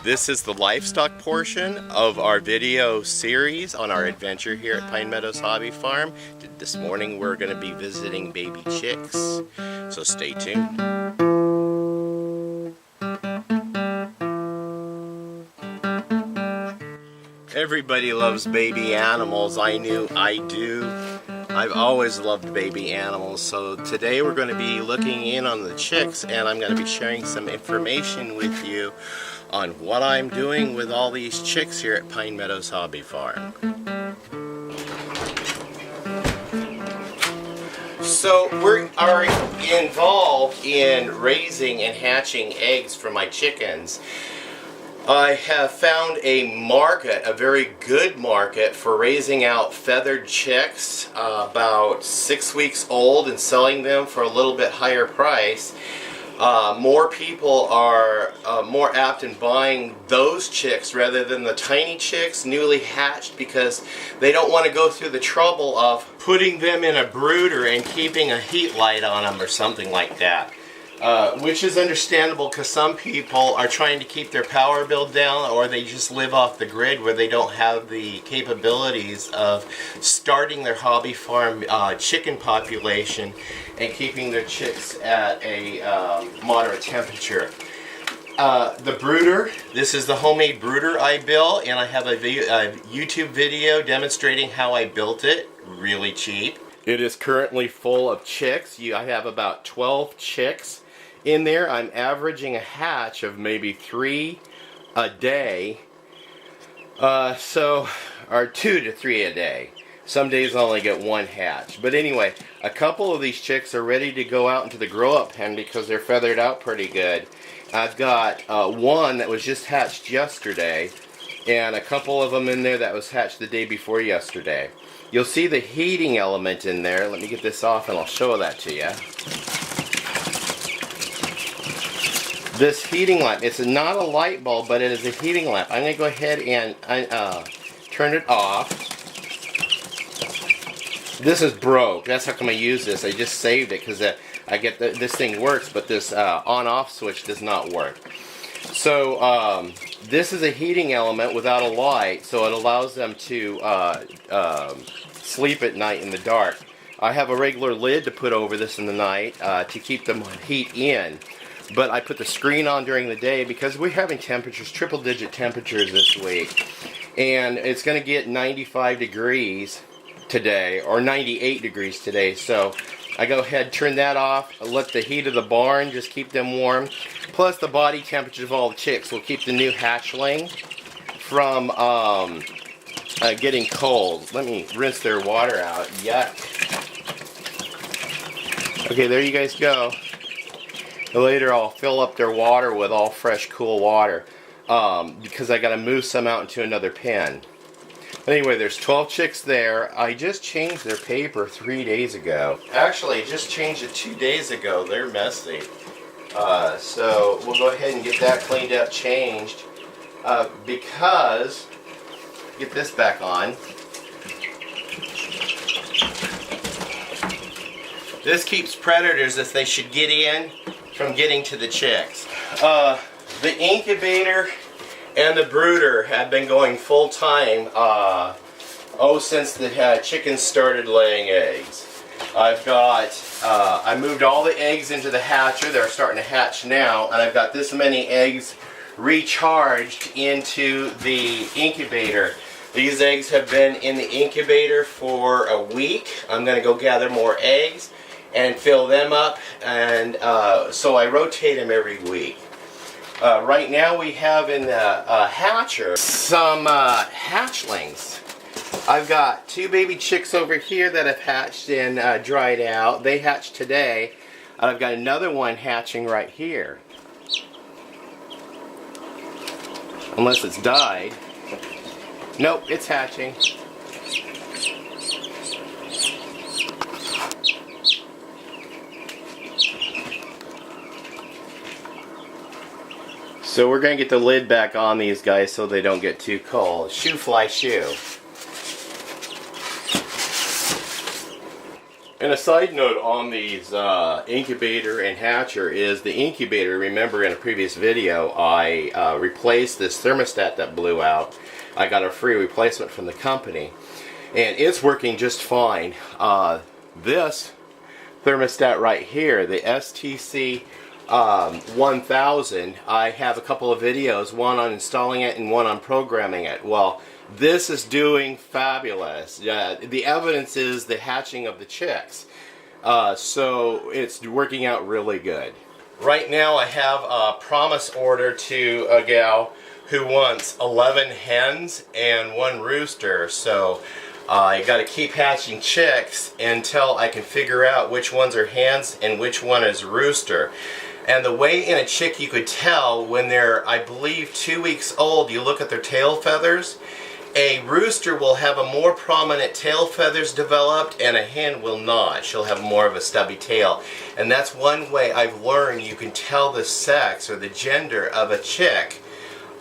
This is the livestock portion of our video series on our adventure here at Pine Meadows Hobby Farm. This morning we're going to be visiting baby chicks, so stay tuned. Everybody loves baby animals. I knew I do. I've always loved baby animals, so today we're going to be looking in on the chicks, and I'm going to be sharing some information with you on what I'm doing with all these chicks here at Pine Meadows Hobby Farm. So we are involved in raising and hatching eggs for my chickens. I have found a market, a very good market for raising out feathered chicks about 6 weeks old and selling them for a little bit higher price. More people are more apt in buying those chicks rather than the tiny chicks, newly hatched, because they don't want to go through the trouble of putting them in a brooder and keeping a heat light on them or something like that. Which is understandable because some people are trying to keep their power bill down, or they just live off the grid where they don't have the capabilities of starting their hobby farm chicken population and keeping their chicks at a moderate temperature. The brooder, this is the homemade brooder I built, and I have a YouTube video demonstrating how I built it, really cheap. It is currently full of chicks. I have about 12 chicks in there. I'm averaging a hatch of maybe 3 a day, or 2 to 3 a day. Some days I only get 1 hatch. But anyway, a couple of these chicks are ready to go out into the grow-up pen because they're feathered out pretty good. I've got one that was just hatched yesterday, and a couple of them in there that was hatched the day before yesterday. You'll see the heating element in there. Let me get this off and I'll show that to you. This heating lamp, it's not a light bulb, but it is a heating lamp. I'm going to go ahead and turn it off. This is broke. That's how come I use this. I just saved it because I get this thing works, but this on-off switch does not work. So this is a heating element without a light, so it allows them to sleep at night in the dark. I have a regular lid to put over this in the night to keep the heat in. But I put the screen on during the day because we're having temperatures, triple-digit temperatures this week. And it's going to get 95 degrees today, or 98 degrees today. So I go ahead, turn that off, let the heat of the barn just keep them warm. Plus the body temperature of all the chicks will keep the new hatchling from getting cold. Let me rinse their water out. Yuck. Okay, there you guys go. Later I'll fill up their water with all fresh, cool water because I got to move some out into another pen. Anyway, there's 12 chicks there. I just changed their paper 3 days ago. Actually, I just changed it 2 days ago. They're messy. So we'll go ahead and get that cleaned up, changed, because, get this back on. This keeps predators, if they should get in, from getting to the chicks. The incubator and the brooder have been going full time since the chickens started laying eggs. I moved all the eggs into the hatcher. They're starting to hatch now, and I've got this many eggs recharged into the incubator. These eggs have been in the incubator for a week. I'm going to go gather more eggs and fill them up, and so I rotate them every week. Right now we have in the hatcher some hatchlings. I've got 2 baby chicks over here that have hatched and dried out. They hatched today. I've got another one hatching right here. Unless it's died. Nope, it's hatching. So we're going to get the lid back on these guys so they don't get too cold. Shoo fly shoo. And a side note on these incubator and hatcher is the incubator. Remember in a previous video I replaced this thermostat that blew out. I got a free replacement from the company and it's working just fine. This thermostat right here, the STC 1000, I have a couple of videos, one on installing it and one on programming it. Well, this is doing fabulous. The evidence is the hatching of the chicks. So it's working out really good. Right now I have a promise order to a gal who wants 11 hens and 1 rooster. So I got to keep hatching chicks until I can figure out which ones are hens and which one is rooster. And the way in a chick you could tell when they're, I believe, 2 weeks old, you look at their tail feathers. A rooster will have a more prominent tail feathers developed and a hen will not. She'll have more of a stubby tail. And that's one way I've learned you can tell the sex or the gender of a chick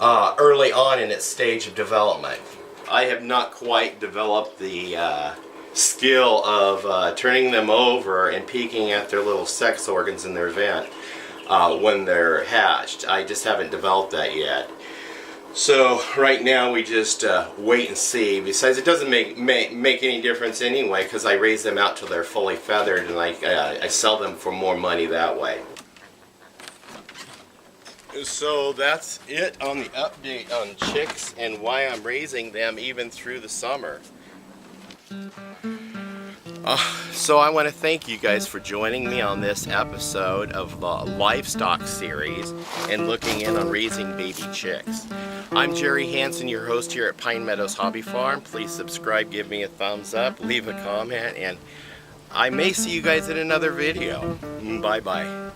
early on in its stage of development. I have not quite developed the skill of turning them over and peeking at their little sex organs in their vent when they're hatched. I just haven't developed that yet. So right now we just wait and see. Besides, it doesn't make any difference anyway because I raise them out till they're fully feathered and I sell them for more money that way. So that's it on the update on chicks and why I'm raising them even through the summer. So I want to thank you guys for joining me on this episode of the Livestock series and looking in on raising baby chicks. I'm Jerry Hansen, your host here at Pine Meadows Hobby Farm. Please subscribe, give me a thumbs up, leave a comment, and I may see you guys in another video. Bye-bye.